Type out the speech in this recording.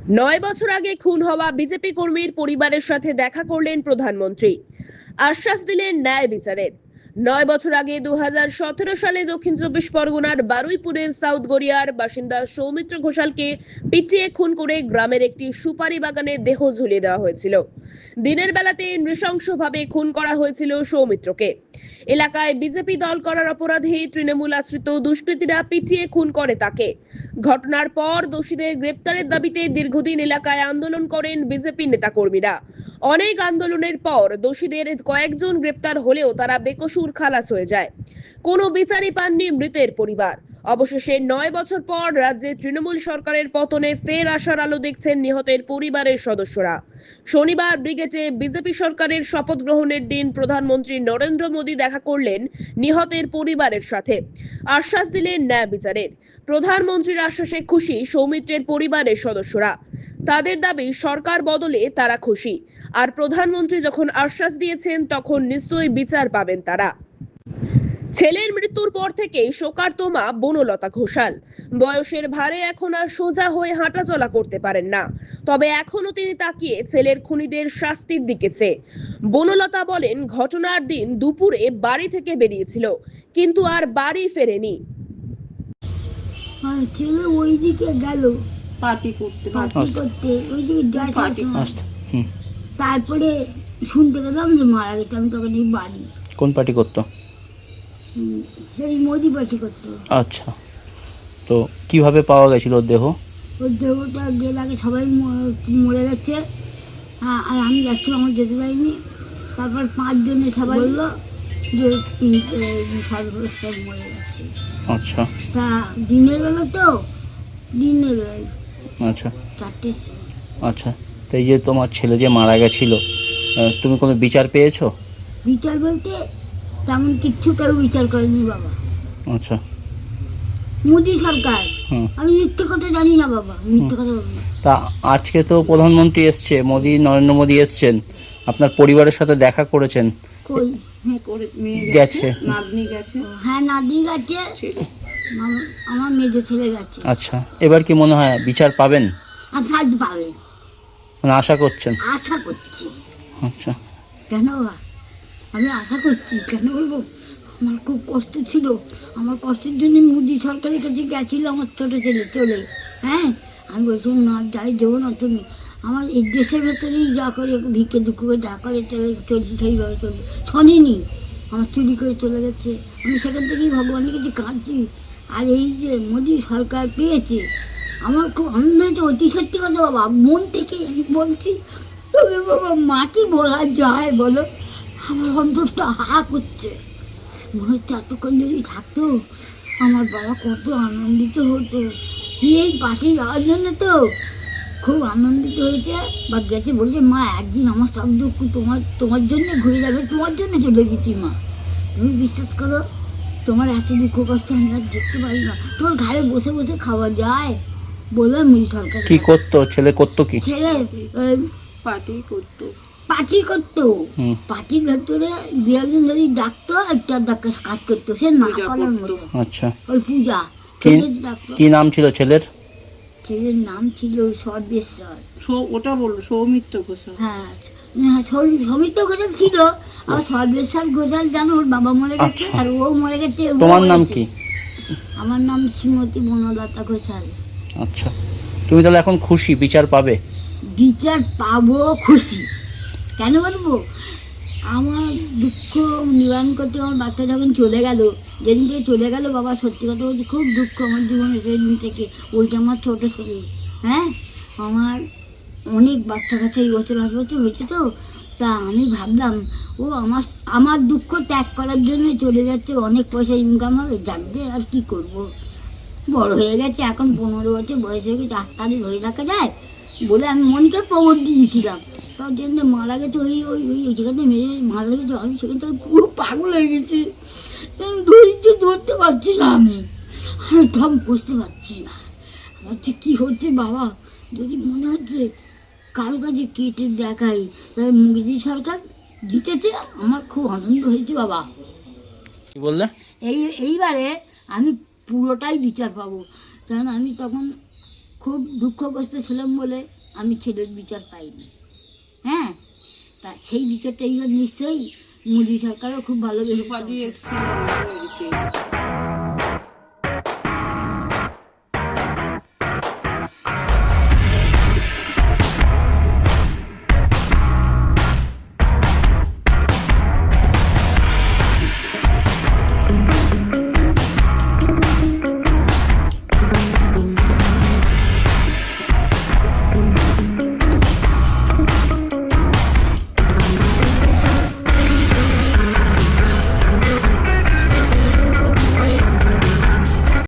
9 বছর আগে খুন হওয়া বিজেপি কর্মীর পরিবারের সাথে দেখা করলেন প্রধানমন্ত্রী। আশ্বাস দিলেন ন্যায় বিচারের। 9 বছর আগে 2017 সালে দক্ষিণ চব্বিশ পরগনার বারুইপুরের সাউথ গড়িয়ার বাসিন্দা সৌমিত্র ঘোষালকে পিটিয়ে খুন করে গ্রামের একটি সুপারি বাগানে দেহ ঝুলিয়ে দেওয়া হয়েছিল। দিনের বেলাতে নৃশংসভাবে খুন করা হয়েছিল সৌমিত্রকে। এলাকায় বিজেপি দল করার অপরাধে তৃণমূল আশ্রিত দুষ্কৃতীরা পিটিয়ে খুন করে তাকে। ঘটনার পর দোষীদের গ্রেপ্তারের দাবিতে দীর্ঘদিন এলাকায় আন্দোলন করেন বিজেপি নেতাকর্মীরা। অনেক আন্দোলনের পর দোষীদের কয়েকজন গ্রেপ্তার হলেও তারা বেকসুর খালাস হয়ে যায়। কোনো বিচারই পাননি মৃতের পরিবার। অবশেষে 9 বছর পর রাজ্যে তৃণমূল সরকারের পতনে ফের আশার আলো দেখছেন নিহতের পরিবারের সদস্যরা। শনিবার ব্রিগেডে বিজেপি সরকারের শপথ গ্রহণের দিন প্রধানমন্ত্রী নরেন্দ্র মোদী দেখা করলেন নিহতের পরিবারের সাথে। আশ্বাস দিলেন ন্যায় বিচারের। প্রধানমন্ত্রীর আশ্বাসে খুশি সৌমিত্রের পরিবারের সদস্যরা। তাদের দাবি সরকার বদলে তারা খুশি, আর প্রধানমন্ত্রী যখন আশ্বাস দিয়েছেন তখন নিশ্চয়ই বিচার পাবেন তারা। ছেলের মৃত্যুর পর থেকেই শোকার্তমা বনলতা ঘোষাল। বয়সের ভারে এখন আর সোজা হয়ে হাঁটাচলা করতে পারেন না, তবে এখনো তিনি তাকিয়ে ছেলের খুনিদের শাস্তির দিকে চেয়ে। বনলতা বলেন, ঘটনার দিন দুপুরে বাড়ি থেকে বেরিয়েছিল, কিন্তু আর বাড়ি ফেরেনি। ছেলে ওইদিকে গেল পার্টি করতে ওইদিকে তারপরে শুনতে পেলাম যে মারা গেছে। আমি তখন এই বাড়ি। কোন পার্টি করতো? সেই মোদি পার্টি করতো। আচ্ছা, তো কিভাবে পাওয়া গেছিল ওর দেহ? ওর দেহটা গেলে আগে সবাই মরে গেছে, আর আমি যাচ্ছি, আমার যেতে পারিনি। তারপর 5 জনে সবাই বললো যে সর্বস্থায় মরে গেছে। আচ্ছা, তা দিনের বেলা তো, দিনের বেলায় আচ্ছা 4টে। আচ্ছা, তো এই যে তোমার ছেলে যে মারা গেছিল, তুমি কোনো বিচার পেয়েছো? বিচার বলতে তেমন কিচ্ছু কেউ বিচার করেনি বাবা। আচ্ছা, মোদি সরকার। হুম। আমি মিথ্যে কথা জানি না বাবা, মিথ্যে কথা বলবো না। তা আজকে তো প্রধানমন্ত্রী এসছে, নরেন্দ্র মোদী এসছেন, আপনার পরিবারের সাথে দেখা করেছেন? কই? হ্যাঁ করে মেয়ে গেছে। নাতনি গেছে। হ্যাঁ, নাদি গেছে, আমার মেজো ছেলে গেছে। আচ্ছা, এবার কি মনে হয় বিচার পাবেন? আর ফার্স্ট পাবে, মানে আশা করছেন? আশা করছি। আচ্ছা, কেন বাবা, আমি আশা করছি। কেন বলবো, আমার খুব কষ্ট ছিল। আমার কষ্টের জন্য মোদি সরকারের কাছে গেছিল আমার ছোটো ছেলে চলে। হ্যাঁ, আমি বলছিলাম না, যাই দেবো না তুমি। আমার এই দেশের ভেতরেই যা করে ভিক্ষে দুঃখ করে যা করে চলছে, সেইভাবে চলছে। শোনেনি, আমার চুরি করে চলে গেছে। আমি সেখান থেকেই ভগবানের কাছে কাঁদছি। আর এই যে মোদি সরকার পেয়েছে, আমার খুব আনন্দ হয়েছে। অতি সত্যি কথা বাবা, মন থেকে আমি বলছি। তবে বাবা, মা কি বলা যায় বলো, আমার অন্তরটা হা করছে। মনে হচ্ছে এতক্ষণ যদি থাকতো আমার বাবা কত আনন্দিত হতো। এই পাশে যাওয়ার জন্য তো খুব আনন্দিত হয়েছে। বা গেছে বলছে, মা একদিন আমার সব দুঃখ তোমার জন্য ঘুরে যাবে, তোমার জন্য চলে গেছি মা। তুমি বিশ্বাস করো, তোমার এত দুঃখ কষ্ট আমি আর দেখতে পারি না। তোমার ঘরে বসে বসে খাওয়া যায় বলে মোদি সরকার। কি করতো ছেলে? করতো কি? ছেলে পার্টি করতো। পার্টি করতো। পার্টির ভেতরে 2-1 যদি ডাকতো, একটা কাজ করতো, সে না করার মতো। আচ্ছা, ওই পূজা। কি নাম ছিল ছেলের? ছেলের নাম ছিল সর্বেশ্বর। ওটা বললো সৌমিত্র ঘোষাল। হ্যাঁ, সৌমিত্র ঘোষাল ছিল। আর সর্বেশ্বর ঘোষাল জানো, ওর বাবা মরে গেছে। আর ও মরে গেছে। তোমার নাম কি? আমার নাম শ্রীমতী বনলতা ঘোষাল। আচ্ছা, তুমি তাহলে এখন খুশি বিচার পাবে? বিচার পাবো, খুশি। কেন বলবো, আমার দুঃখ নিবারণ করতে আমার বাচ্চা যখন চলে গেল, যেদিন থেকে চলে গেল বাবা, সত্যি কথা বলছি, খুব দুঃখ আমার জীবনে সেদিন থেকে। ওইটা আমার ছোটো ছেলে। হ্যাঁ, আমার অনেক বাচ্চা কাচ্চা এই বছর 8 বছর হয়েছে তো। তা আমি ভাবলাম, ও আমার দুঃখ ত্যাগ করার জন্য চলে যাচ্ছে, অনেক পয়সা ইনকাম হবে, যাকে আর কি করব। বড় হয়ে গেছে এখন, 15 বছর বয়স হয়ে গেছে, আস্তারি ধরে রাখা যায় বলে আমি মনকে প্রবোধ দিয়েছিলাম। তার জন্য মারা গেছে, ওই ওই ওই যেখানে মেরে মারা গেছে, আমি সেখান থেকে পুরো পাগল হয়ে গেছি। ধৈর্য ধরতে পারছি না, আমি আর দম বুঝতে পারছি না আমার যে কী হচ্ছে বাবা। যদি মনে হচ্ছে কাল কাজে কেটে দেখাই, তাই মোদি সরকার জিতেছে, আমার খুব আনন্দ হয়েছে বাবা। কি বললে? এইবারে আমি পুরোটাই বিচার পাবো, কারণ আমি তখন খুব দুঃখগ্রস্ত ছিলাম বলে আমি ছেলের বিচার পাইনি। হ্যাঁ, তা সেই বিচারটা এইবার নিশ্চয়ই মোদী সরকারও খুব ভালোবেসে উপাধি এসেছিল আমাদের বাড়িতে।